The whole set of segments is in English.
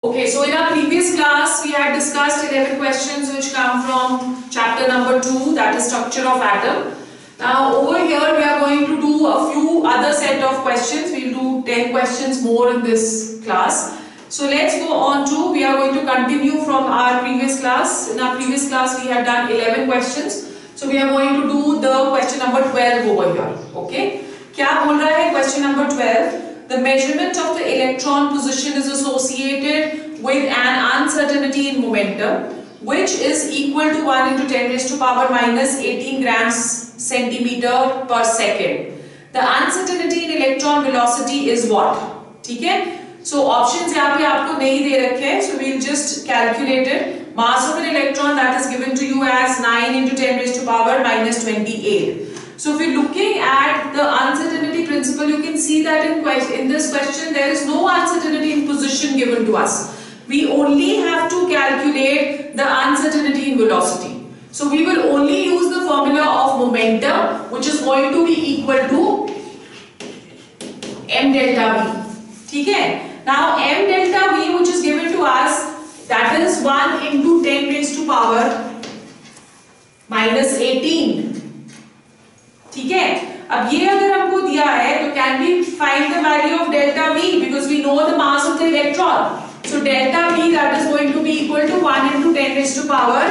Okay, so in our previous class we had discussed 11 questions which come from chapter number 2, that is structure of atom. Now over here we are going to do a few other set of questions. We will do 10 questions more in this class. So let's go on to, we are going to continue from our previous class. In our previous class we had done 11 questions. So we are going to do the question number 12 over here. Okay, क्या बोल रहा है question number 12? The measurement of the electron position is associated with an uncertainty in momentum which is equal to 1 into 10 raised to power minus 18 grams centimeter per second. The uncertainty in electron velocity is what? ठीक है? So options यहाँ पे आपको नहीं दे रखे हैं. So we'll just calculate it. Mass of an electron that is given to you as 9 into 10 raised to power minus 28. So if you're looking at the uncertainty principle, you can see that in this question there is no uncertainty in position given to us. We only have to calculate the uncertainty in velocity. So we will only use the formula of momentum, which is going to be equal to m delta v. ठीक है? Now m delta v, which is given to us, that is 1 into 10 raised to power minus 18. ठीक है, अब ये अगर हमको दिया है तो can we find the value of delta v because we know the mass of the electron. So delta v that is going to be equal to 1 into 10 raised to power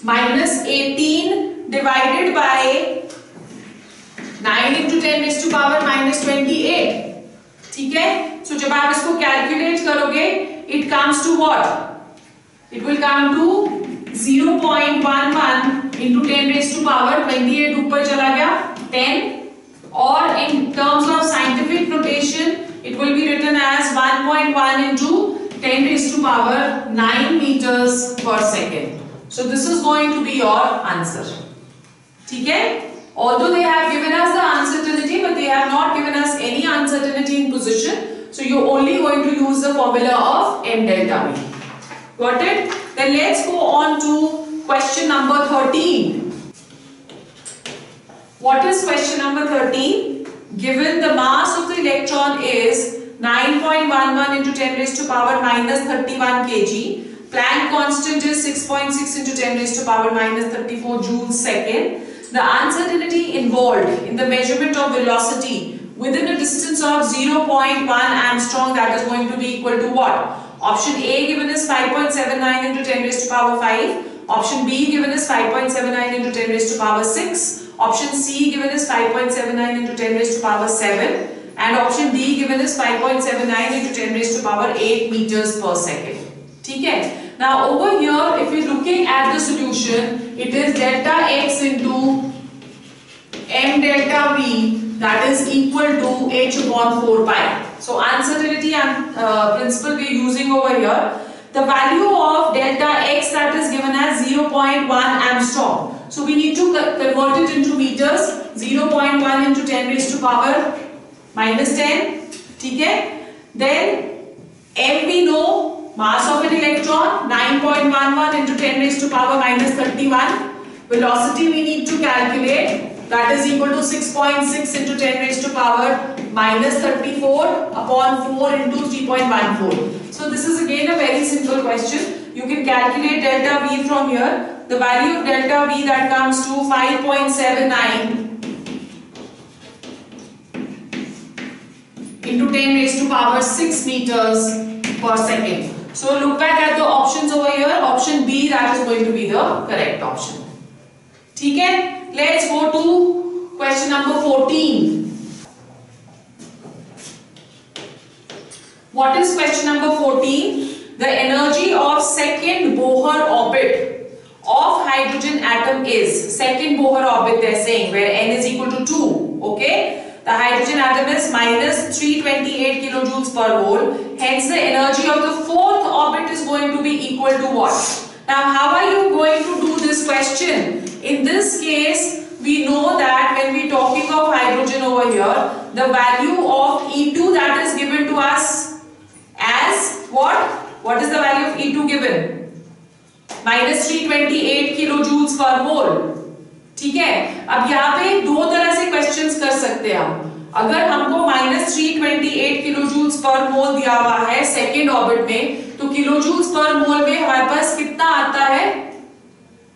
minus 18 divided by 9 into 10 raised to power minus 28. ठीक है, so जब आप इसको calculate करोगे it comes to what? It will come to 0.11 into 10 raised to power 28 ऊपर चला गया 10 और in terms of scientific notation it will be written as 1.1 into 10 raised to power 9 meters per second. So this is going to be your answer. ठीक है? Although they have given us the uncertainty but they have not given us any uncertainty in position. So you're only going to use the formula of m delta v. Got it? Then let's go on to question number 13. What is question number 13? Given the mass of the electron is 9.11 into 10 raised to power minus 31 kg. Planck constant is 6.6 into 10 raised to power minus 34 joules second. The uncertainty involved in the measurement of velocity within a distance of 0.1 angstrom, that is going to be equal to what? Option A given is 5.79 into 10 raised to power 5. Option B given is 5.79 into 10 raised to power 6. Option C given is 5.79 into 10 raised to power 7. And option D given is 5.79 into 10 raised to power 8 meters per second. ठीक है? Now over here, if you're looking at the solution, it is delta x into m delta v that is equal to h upon 4 pi. So uncertainty and principle we are using over here. The value of delta x that is given as 0.1 angstrom. So we need to convert it into meters. 0.1 into 10 raised to power minus 10. ठीक है? Then m we know, mass of an electron 9.11 into 10 raised to power minus 31. Velocity we need to calculate. That is equal to 6.6 into 10 raised to power minus 34 upon 4 into 3.14. So this is again a very simple question. You can calculate delta V from here. The value of delta V that comes to 5.79 into 10 raised to power 6 meters per second. So look back at the options over here. Option B that is going to be the correct option. ठीक है? Let's go to question number 14. What is question number 14? The energy of second Bohr orbit of hydrogen atom is, second Bohr orbit they are saying, where n is equal to 2. Okay? The hydrogen atom is minus 328 kilojoules per mole. Hence the energy of the fourth orbit is going to be equal to what? Now how are you going to do this question? In this case, we know that when we are talking of hydrogen over here, the value of E2 that is given to us as what? What is the value of E2 given? Minus 328 kilojoules per mole. ठीक है? अब यहाँ पे दो तरह से questions कर सकते हैं हम. अगर हमको -328 किलोजूल्स पर मोल दिया हुआ है सेकेंड ऑर्बिट में, तो किलोजूल्स पर मोल में हमारे पास कितना आता है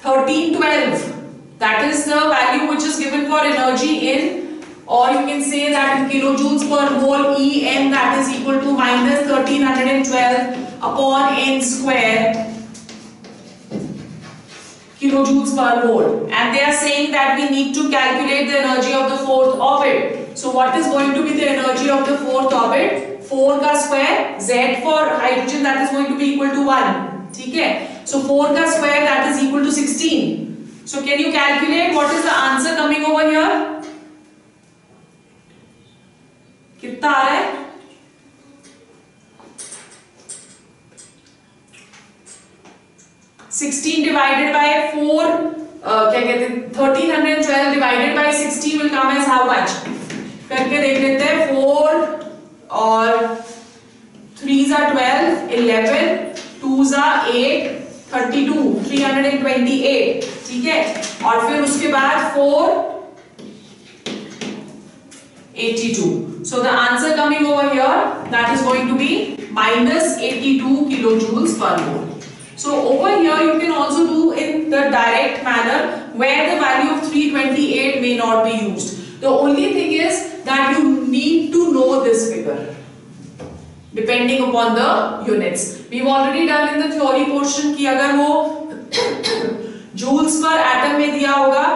1312. That is the value which is given for energy in, or you can say that in kilojoules per mole, EM, that is equal to -1312 upon n square kilojoules per mole. And they are saying that we need to calculate the energy of the fourth orbit. So what is going to be the energy of the fourth orbit? 4 का square, Z for hydrogen, that is going to be equal to 1. ठीक है? So 4 का square, that is equal to 16. So can you calculate what is the answer coming over here? कितना आ रहा है? 16 divided by 4, क्या कहते हैं 1312 divided by 60 will come as how much? करके देख लेते हैं. 4 और 3s are 12, 11, 2s are 8, 32, 328. ठीक है? और फिर उसके बाद 4, 82. So the answer coming over here, that is going to be -82 kilojoules per mole. So over here you can also do in the direct manner where the value of 328 may not be used. The only thing is that you need to know this figure depending upon the units. We've already done in the theory portion कि अगर वो joules per atom में दिया होगा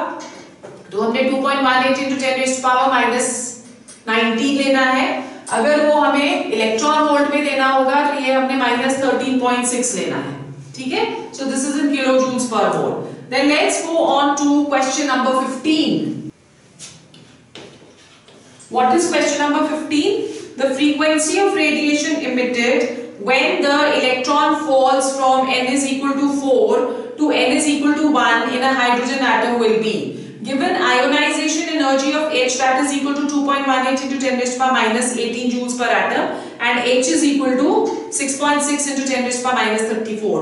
तो हमने 2.18 into 10 raised to power -19 लेना है. अगर वो हमें इलेक्ट्रॉन वोल्ट में देना होगा तो ये हमने -13.6 लेना है. ठीक है? So this is in kilojoules per mole. Then let's go on to question number 15. What is question number 15? The frequency of radiation emitted when the electron falls from n is equal to 4 to n is equal to 1 in a hydrogen atom will be. Given ionization energy of H, that is equal to 2.18 into 10 raised to power -18 joules per atom, and H is equal to 6.6 into 10 raised to power -34.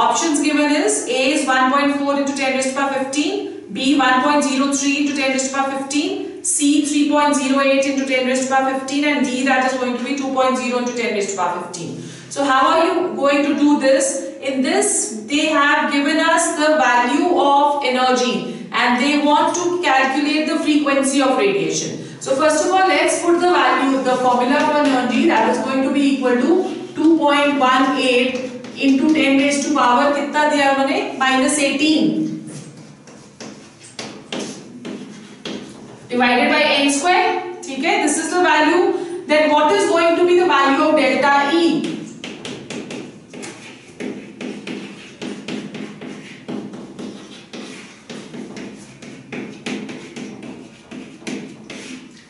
Options given is A is 1.4 into 10 raised to power 15, B 1.03 into 10 raised to power 15, C 3.08 into 10 raised to power 15, and D, that is going to be 2.0 into 10 raised to power 15. So how are you going to do this? In this, they have given us the value of energy and they want to calculate the frequency of radiation. So first of all, let's put the value, the formula for energy, that is going to be equal to 2.18 into 10 raised to power कितना दिया उन्होंने -18 divided by n square. ठीक है? This is the value. Then what is going to be the value of delta E?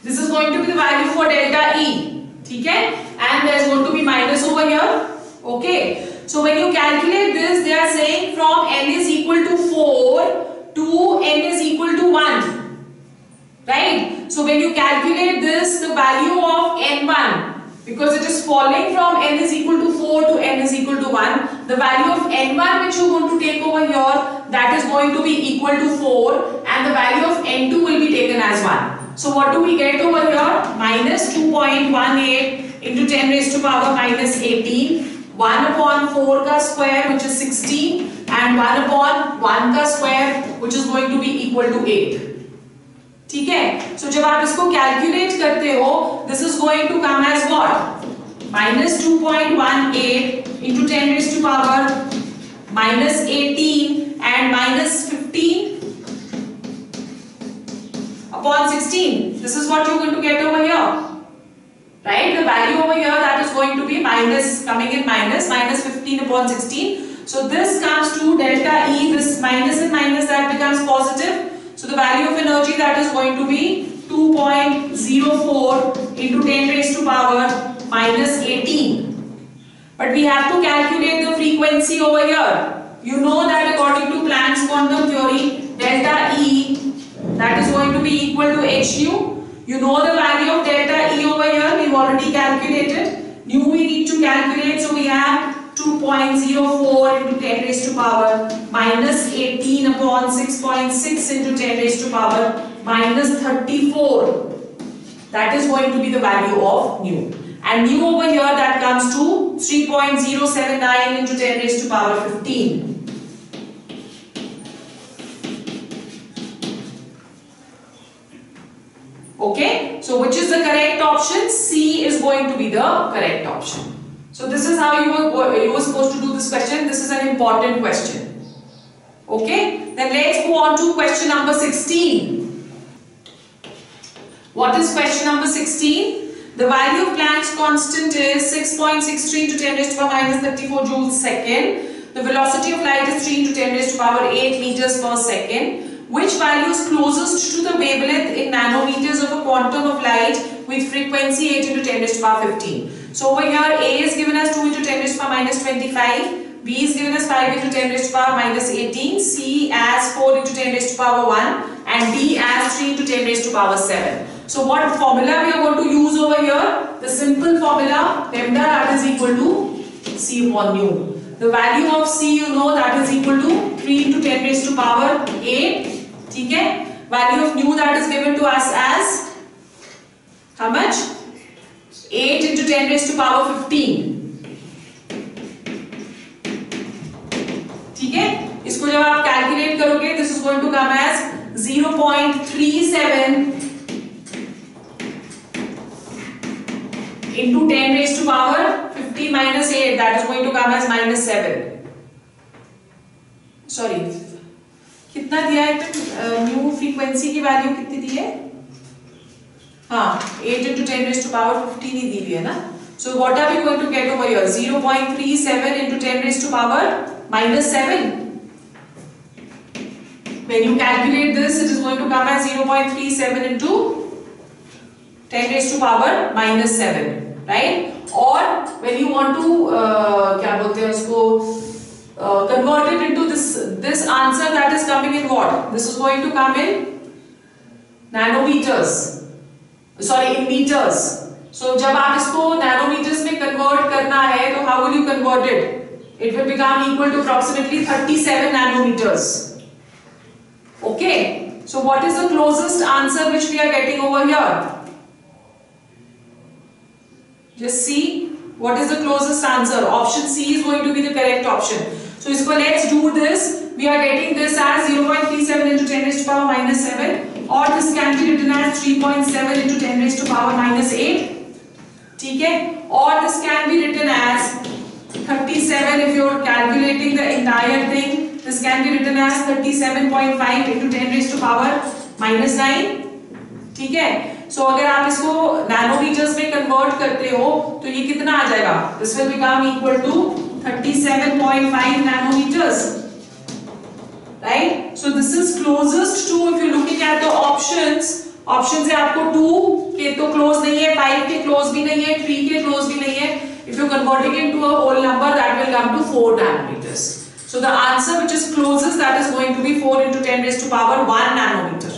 This is going to be the value for delta E. ठीक है? And there is going to be minus over here. Okay. So when you calculate this, they are saying from n is equal to 4 to n is equal to 1. Right? So when you calculate this, the value of n1, because it is falling from n is equal to 4 to n is equal to 1, the value of n1 which you are going to take over here, that is going to be equal to 4, and the value of n2 will be taken as 1. So what do we get over here? Minus 2.18 into 10 raised to power -18, 1 upon 4 ka square which is 16, and 1 upon 1 ka square which is going to be equal to 8. ठीक है? So जब आप इसको calculate करते हो, this is going to come as what? Minus 2.18 into 10 raised to power -18 and -15 upon 16. This is what you're going to get over here. Right? The value over here, that is going to be minus, coming in minus 15 upon 16. So this comes to delta E, this minus and minus, that becomes positive. So the value of energy, that is going to be 2.04 into 10 raised to power -18. But we have to calculate the frequency over here. You know that according to Planck's quantum theory, delta E, that is going to be equal to h nu. You know the value of delta E over here, we've already calculated. Nu we need to calculate, so we have 2.04 into 10 raised to power -18 upon 6.6 into 10 raised to power -34. that is going to be the value of nu. And nu over here, that comes to 3.079 into 10 raised to power 15. Okay, so which is the correct option? C is going to be the correct option. So this is how you were supposed to do this question. This is an important question. Okay, then let's go on to question number 16. What is question number 16? The value of Planck's constant is 6.63 into 10 raised to power minus 34 joules second. The velocity of light is 3 into 10 raised to power 8 meters per second. Which value is closest to the wavelength in nanometers of a quantum of light with frequency 8 into 10 raised to power 15? So over here A is given as 2 into 10 raised to power minus 25, B is given as 5 into 10 raised to power minus 18, C as 4 into 10 raised to power 1 and D as 3 into 10 raised to power 7. So what formula we are going to use over here? The simple formula, lambda that is equal to C upon nu. The value of C you know that is equal to 3 into 10 raised to power 8. ठीक है, value of nu that is given to us as how much? 8 into 10 raised to power 15. ठीक है, इसको जब आप calculate करोगे, this is going to come as 0.37 into 10 raised to power 15 minus 8. That is going to come as minus 7. Sorry. कितना दिया है? New frequency की वैल्यू कितनी दी है? हाँ, 8 into 10 raised to power 15 ही दी हुई है ना? So what are we going to get over here? 0.37 into 10 raised to power minus 7. When you calculate this, it is going to come as 0.37 into 10 raised to power minus 7, right? Or when you want to क्या बोलते हैं उसको? Convert it into this answer that is coming in what? This is going to come in nanometers. Sorry, in meters. So जब आप इसको nanometers में convert करना है, तो how will you convert it? It will become equal to approximately 37 nanometers. Okay. So what is the closest answer which we are getting over here? Just see what is the closest answer. Option C is going to be the correct option. So let's do this. We are getting this as 0.37 into 10 raised to power minus 7, or this can be written as 3.7 into 10 raised to power minus 8. ठीक है? Or this can be written as 37 if you are calculating the entire thing. This can be written as 37.5 into 10 raised to power minus 9. ठीक है? So अगर आप इसको nanometres में convert करते हो तो ये कितना आ जाएगा? This will become equal to 37.5 nanometers, right? So this is closest to, if you're looking at the options है आपको 2 के तो close नहीं है, 5 के close भी नहीं है, 3 के close भी नहीं है. If you're converting into a whole number, that will come to 4 nanometers. So the answer which is closest, that is going to be 4 into 10 raised to power 1 nanometer.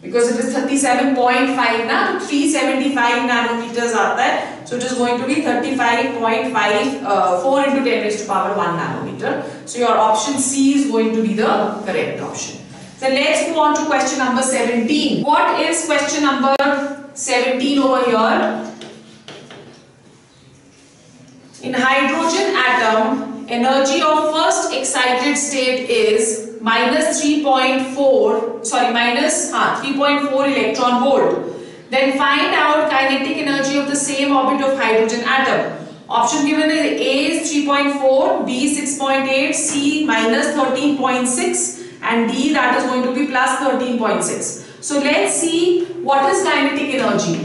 Because it is 37.5 ना, तो 375 nanometers आता है. So it is going to be 35.5 4 into 10 raised to power 1 nanometer. So your option C is going to be the correct option. Then let's move on to question number 17. What is question number 17 over here? In hydrogen atom, energy of first excited state is minus 3.4 electron volt. Then find out kinetic energy of the same orbit of hydrogen atom. Option given is A is 3.4, B 6.8, C minus 13.6 and D that is going to be plus 13.6. So let's see what is kinetic energy.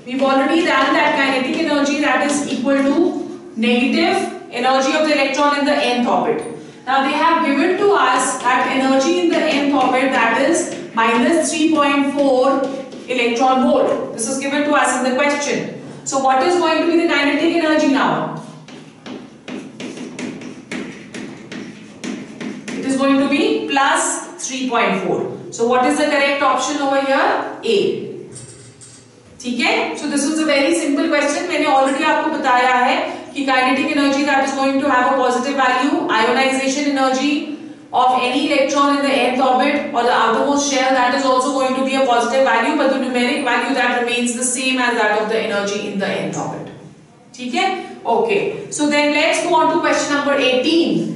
We've already done that kinetic energy that is equal to negative energy of the electron in the nth orbit. Now they have given to us that energy in the nth orbit that is minus 3.4 electron volt. This is given to us in the question. So what is going to be the kinetic energy now? It is going to be plus 3.4. So what is the correct option over here? A. ठीक है? So this was a very simple question. मैंने already आपको बताया है कि kinetic energy that is going to have a positive value, ionization energy, of any electron in the nth orbit or the outermost shell, that is also going to be a positive value, but the numeric value that remains the same as that of the energy in the nth orbit. Okay? Okay. So then let's go on to question number 18.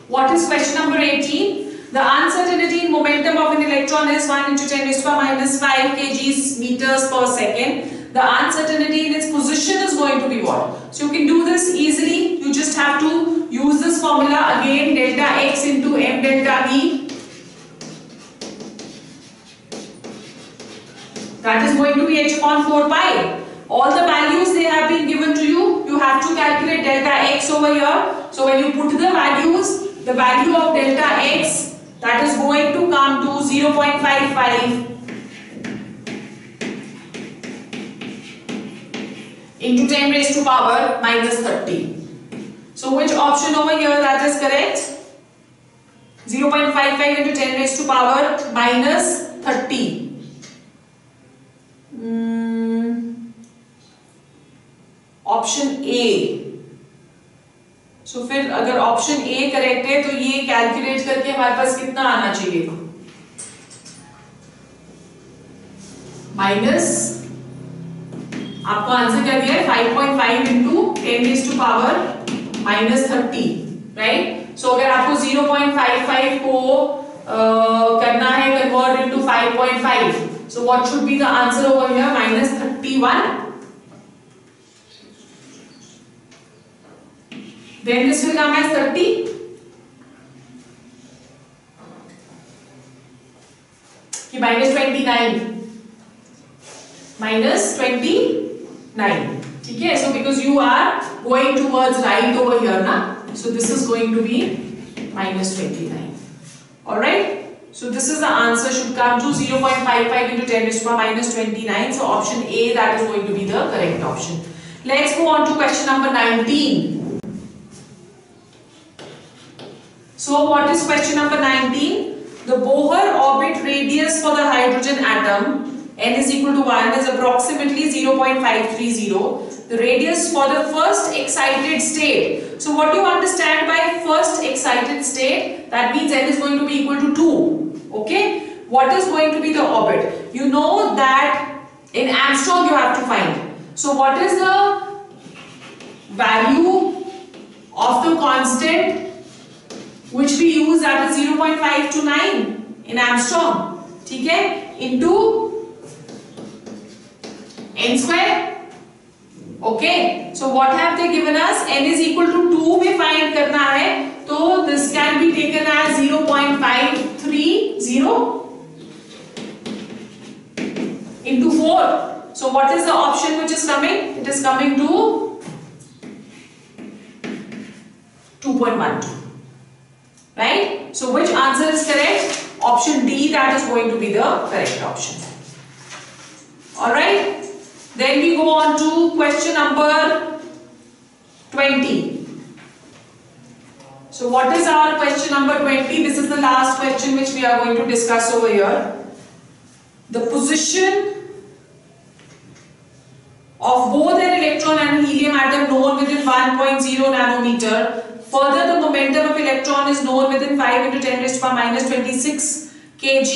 What is question number 18? The uncertainty in momentum of an electron is 1 into 10 raised to power minus 5 kg meters per second. The uncertainty in its position is going to be what? So you can do this easily. You just have to use this formula again, delta x into m delta v. That is going to be h upon 4 pi. All the values they have been given to you. You have to calculate delta x over here. So when you put the values, the value of delta x, that is going to come to 0.55 into 10 raised to power minus 30. So which option over here that is correct? 0.55 into 10 raised to power minus 30. Option A. So फिर अगर option A correct है तो ये calculate करके हमारे पास कितना आना चाहिए? माइनस, आपको आंसर क्या दिया है? 5.5 into 10 raise to power minus 30, right? So अगर आपको 0.55 को करना है convert into 5.5, so what should be the answer over here? minus 31. Then this will come as 30. कि minus 29. Minus 29. ठीक है? So because you are going towards right over here ना, so this is going to be minus 29. All right? So this is the answer should come to 0.55 into 10 raised to power minus 29. So option A, that is going to be the correct option. Let's go on to question number 19. So what is question number 19? The Bohr orbit radius for the hydrogen atom n is equal to 1 is approximately 0.530. The radius for the first excited state. So what do you understand by first excited state? That means n is going to be equal to 2. Okay? What is going to be the orbit? You know that in Armstrong you have to find. So what is the value of the constant which we use, that is 0.529 in Armstrong, ठीक है? Into n square. Okay, so what have they given us? n is equal to 2 में find करना है, तो this can be taken as 0.530 into 4. So what is the option which is coming? It is coming to 2.12. Right? So which answer is correct? Option D, that is going to be the correct option. Alright? Then we go on to question number 20. So what is our question number 20? This is the last question which we are going to discuss over here. The position of both an electron and helium atom known within 1.0 nanometer. Further, the momentum of electron is known within 5 into 10 raised to power minus 26 kg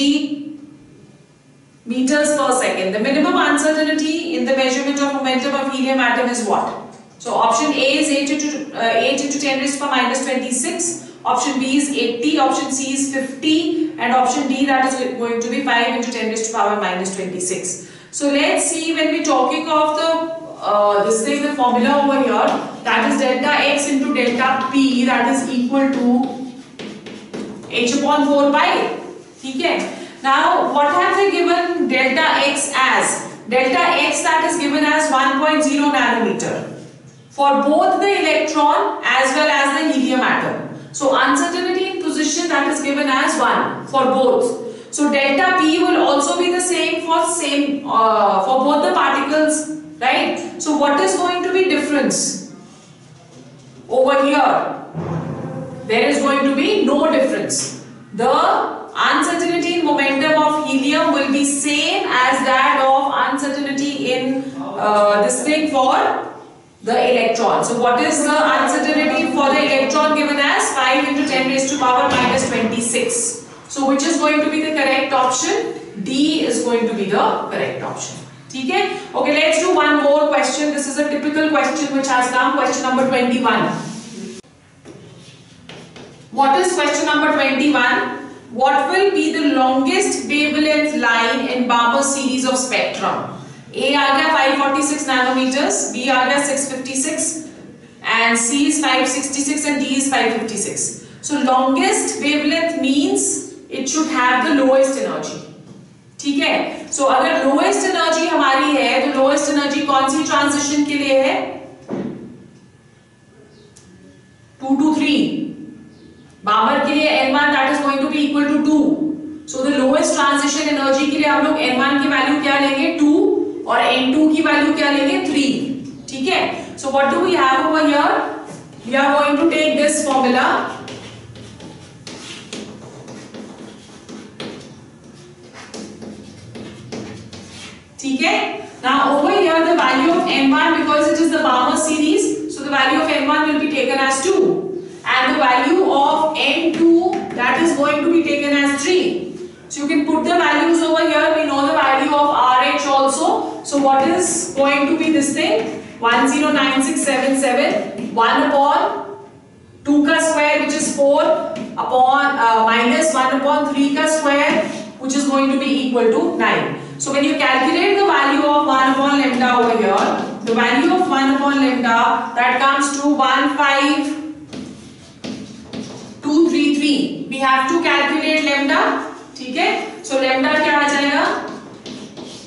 meters per second. The minimum uncertainty in the measurement of momentum of helium atom is what? So option A is 8 into 10 raised to power minus 26. Option B is 80. Option C is 50. And option D, that is going to be 5 into 10 raised to power minus 26. So let's see, when we're talking of the the formula over here, that is delta x into delta p, that is equal to h upon 4 pi. Okay. Now what have they given delta x as? Delta x, that is given as 1.0 nanometer for both the electron as well as the helium atom. So uncertainty in position, that is given as 1 for both. So delta p will also be the same for both the particles, right? So what is going to be difference over here? There is going to be no difference. The uncertainty in momentum of helium will be same as that of uncertainty in this thing for the electron. So what is the uncertainty for the electron given as 5 into 10 raised to power minus 26. So which is going to be the correct option? D is going to be the correct option. Okay, let's do one more question. This is a typical question which has come, question number 21. What is question number 21? What will be the longest wavelength line in Balmer series of spectrum? A आ गया 546 nanometers, B आ गया 656, and C is 566 and D is 556. So longest wavelength means it should have the lowest energy. ठीक है? So अगर lowest energy हमारी है, तो lowest energy कौन सी transition के लिए है? 2 to 3. Balmer के लिए N1 that is going to be equal to 2. So the lowest transition energy के लिए हम लोग N1 की वैल्यू क्या लेंगे? 2 और N2 की वैल्यू क्या लेंगे? 3. ठीक है? So what do we have over here? We are going to take this formula. ठीक है? Now over here the value of N1, because it is the Balmer series, so the value of N1 will be taken as 2, and the value of N2 that is going to be taken as 3. So you can put the values over here. We know the value of RH also. So what is going to be this thing? 109677 1 upon 2 ka square, which is 4, upon minus 1 upon 3 ka square, which is going to be equal to 9. So when you calculate the value of 1 upon lambda over here, the value of 1 upon lambda, that comes to 15233. We have to calculate lambda. ठीक है? So lambda क्या आ जाएगा?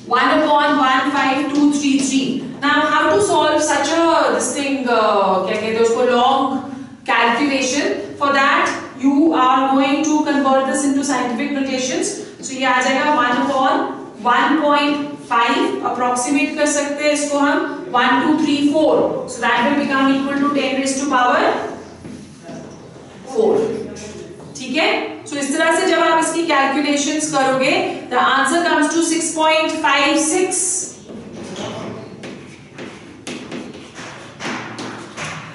1 upon 15233. Now how to solve such a this thing? क्या कहते हैं उसको, long calculation? For that you are going to convert this into scientific notations. So ये आ जाएगा 1 upon 1.5, approximate कर सकते हैं इसको हम 1 2 3 4. So that will become equal to 10 raised to power 4. ठीक है? So इस तरह से जब आप इसकी calculations करोगे, the answer comes to 6.56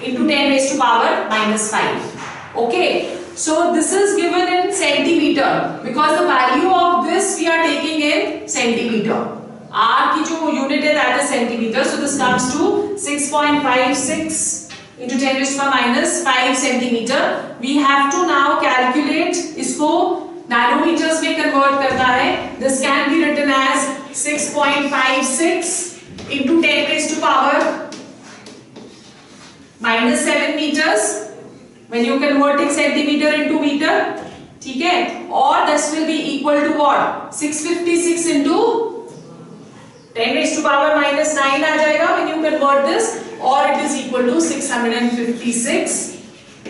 into 10 raised to power minus 5. Okay? So this is given in centimeter, because the value of this we are taking in centimeter. R की जो unit है that is centimeter. So this comes to 6.56 into 10 raised to power minus 5 centimeter. We have to now calculate इसको nanometers में convert करना है. This can be written as 6.56 into 10 raised to power minus 7 meters. When you converting centimeter into meter, ठीक है? Or this will be equal to what? 656 into 10 raised to power minus 9 आ जाएगा when you convert this, or it is equal to 656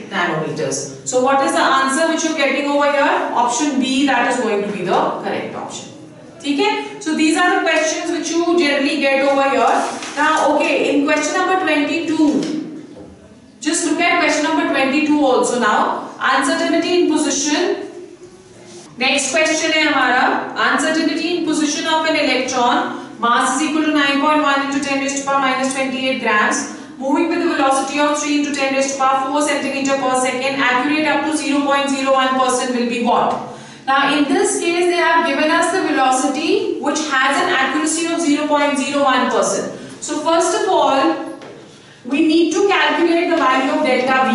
nanometers. So what is the answer which you are getting over here? Option B, that is going to be the correct option. ठीक है? So these are the questions which you generally get over here. Now, okay, in question number 22. Just look at question number 22 also now. Uncertainty in position. Next question है हमारा uncertainty in position of an electron. Mass is equal to 9.1 into 10 raised to power minus 28 grams. Moving with the velocity of 3 into 10 raised to power 4 centimeter per second. Accurate up to 0.01% will be what? Now in this case they have given us the velocity which has an accuracy of 0.01%. So first of all, we need to calculate the value of delta V.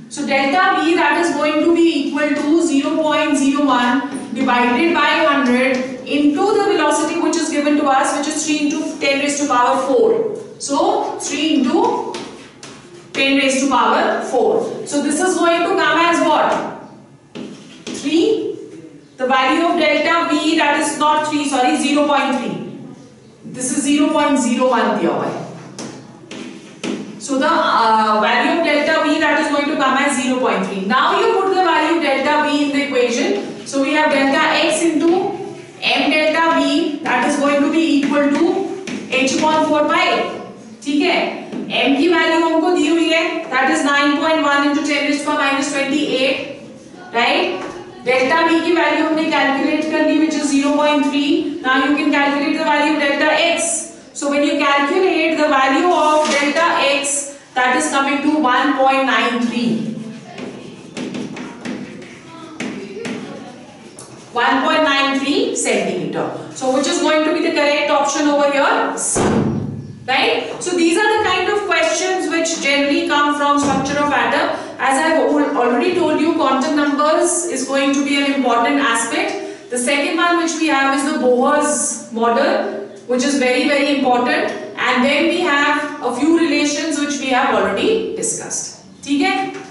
So delta V, that is going to be equal to 0.01 divided by 100 into the velocity which is given to us, which is 3 into 10 raised to power 4. So 3 into 10 raised to power 4. So this is going to come as what? 3. The value of delta V, that is not 3, sorry, 0.3. This is 0.01 दिया हुआ है. So the value of delta V, that is going to come as 0.3. Now you put the value of delta V in the equation. So we have delta x into m delta V, that is going to be equal to h upon 4 pi. ठीक है? m की value हमको दी हुई है, that is 9.1 into 10 raised to power minus 28, right? Delta V की value हमने calculate कर ली, which is 0.3. Now you can calculate the value of delta x. So when you calculate the value of delta x, coming to 1.93. 1.93 centimeter. So which is going to be the correct option over here? C. Right? So these are the kind of questions which generally come from structure of atom. As I have already told you, quantum numbers is going to be an important aspect. The second one which we have is the Bohr's model, which is very, very important. And then we have a few relations which we have already discussed. ठीक है?